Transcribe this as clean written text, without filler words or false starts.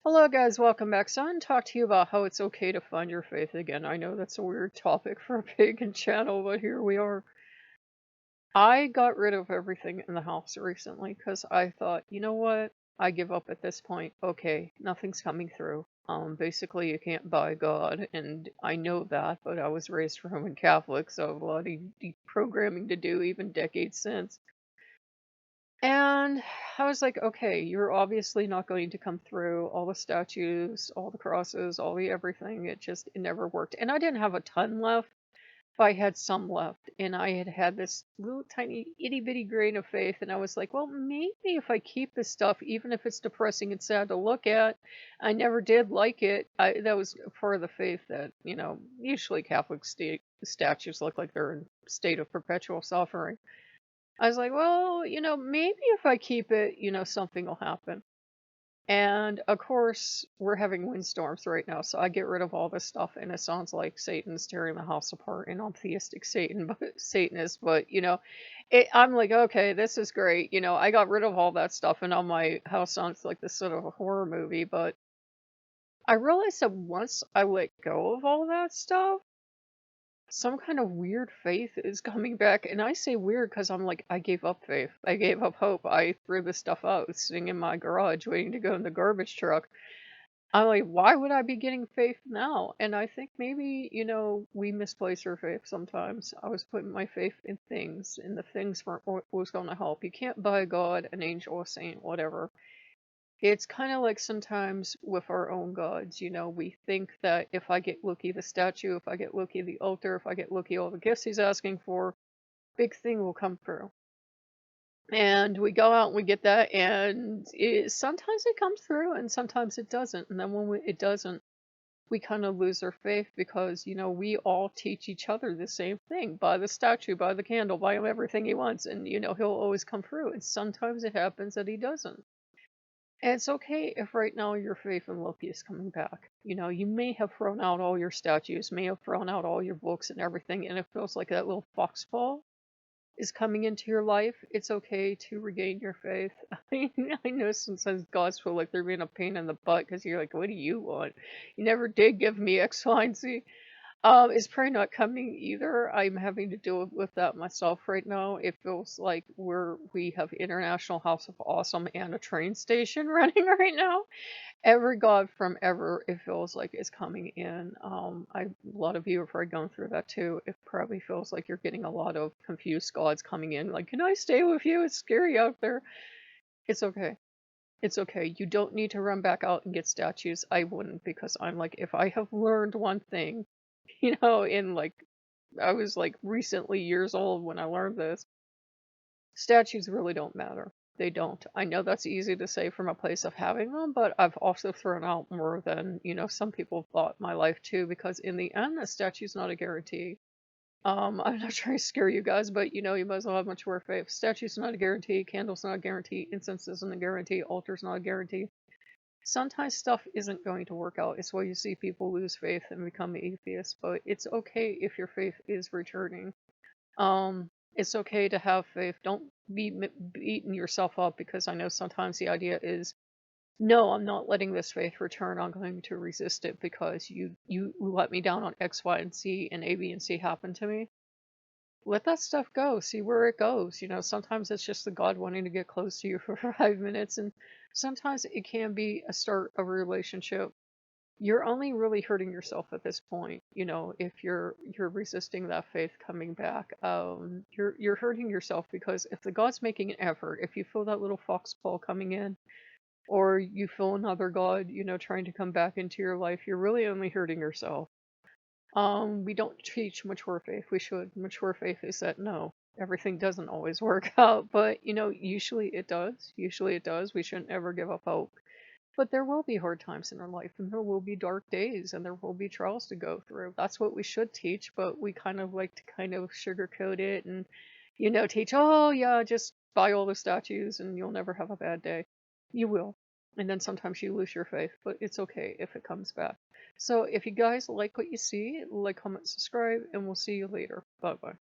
Hello, guys. Welcome back. So, I want to talk to you about how it's okay to find your faith again. I know that's a weird topic for a pagan channel, but here we are. I got rid of everything in the house recently because I thought, you know what? I give up at this point. Okay, nothing's coming through. Basically, you can't buy God, and I know that, but I was raised Roman Catholic, so I have a lot of deprogramming to do, even decades since. And I was like, okay, you're obviously not going to come through all the statues, all the crosses, all the everything. It never worked. And I didn't have a ton left, but I had some left. And I had had this little tiny itty bitty grain of faith. And I was like, well, maybe if I keep this stuff, even if it's depressing and sad to look at, I never did like it. That was part of the faith that, usually Catholic statues look like they're in a state of perpetual suffering. I was like, well, maybe if I keep it, something will happen. And of course, we're having windstorms right now, so I get rid of all this stuff, and it sounds like Satan's tearing the house apart, and I'm theistic Satan, but Satanist, but I'm like, okay, this is great. I got rid of all that stuff, and now my house sounds like this sort of a horror movie. But I realized that once I let go of all that stuff, some kind of weird faith is coming back. And I say weird because I'm like, I gave up faith. I gave up hope. I threw this stuff out. It's sitting in my garage waiting to go in the garbage truck. I'm like, why would I be getting faith now? And I think maybe, we misplace our faith sometimes. I was putting my faith in things, and the things weren't what was going to help. You can't buy God, an angel, a saint, whatever. It's kind of like sometimes with our own gods, we think that if I get Loki the statue, if I get Loki the altar, if I get Loki all the gifts he's asking for, big thing will come through. And we go out and we get that, and sometimes it comes through and sometimes it doesn't. And then when it doesn't, we kind of lose our faith because, we all teach each other the same thing. Buy the statue, buy the candle, buy him everything he wants, and, he'll always come through. And sometimes it happens that he doesn't. And it's okay if right now your faith in Loki is coming back. You may have thrown out all your statues, may have thrown out all your books and everything, and it feels like that little foxball is coming into your life. It's okay to regain your faith. I know sometimes gods feel like they're being a pain in the butt because you're like, what do you want? You never did give me X, Y, and Z. It's probably not coming either. I'm having to deal with that myself right now. It feels like we have International House of Awesome and a train station running right now. Every god from ever, it feels like, is coming in. A lot of you have probably gone through that too. It probably feels like you're getting a lot of confused gods coming in. Like, can I stay with you? It's scary out there. It's okay. It's okay. You don't need to run back out and get statues. I wouldn't, because I'm like, if I have learned one thing, in like, I was like recently years old when I learned this, statues really don't matter. They don't. I know that's easy to say from a place of having them, but I've also thrown out more than, some people thought my life too, because in the end, a statue's not a guarantee. I'm not trying to scare you guys, but you might as well have much more faith. Statue's not a guarantee, candle's not a guarantee, incense isn't a guarantee, altar's not a guarantee. Sometimes stuff isn't going to work out. It's why you see people lose faith and become atheists, but it's okay if your faith is returning. It's okay to have faith. Don't be beating yourself up, because I know sometimes the idea is, no, I'm not letting this faith return. I'm going to resist it because you let me down on X, Y, and Z, and A, B, and C happened to me. Let that stuff go. See where it goes. Sometimes it's just the God wanting to get close to you for 5 minutes, and sometimes it can be a start of a relationship. You're only really hurting yourself at this point, if you're resisting that faith coming back. You're hurting yourself, because if the God's making an effort, if you feel that little foxball coming in, or you feel another God, trying to come back into your life, you're really only hurting yourself. We don't teach mature faith. We should. Mature faith is that no, everything doesn't always work out, but usually it does. Usually it does. We shouldn't ever give up hope. But there will be hard times in our life, and there will be dark days, and there will be trials to go through. That's what we should teach, but we kind of like to kind of sugarcoat it and, teach, oh yeah, just buy all the statues and you'll never have a bad day. You will. And then sometimes you lose your faith, but it's okay if it comes back. So if you guys like what you see, like, comment, subscribe, and we'll see you later. Bye bye.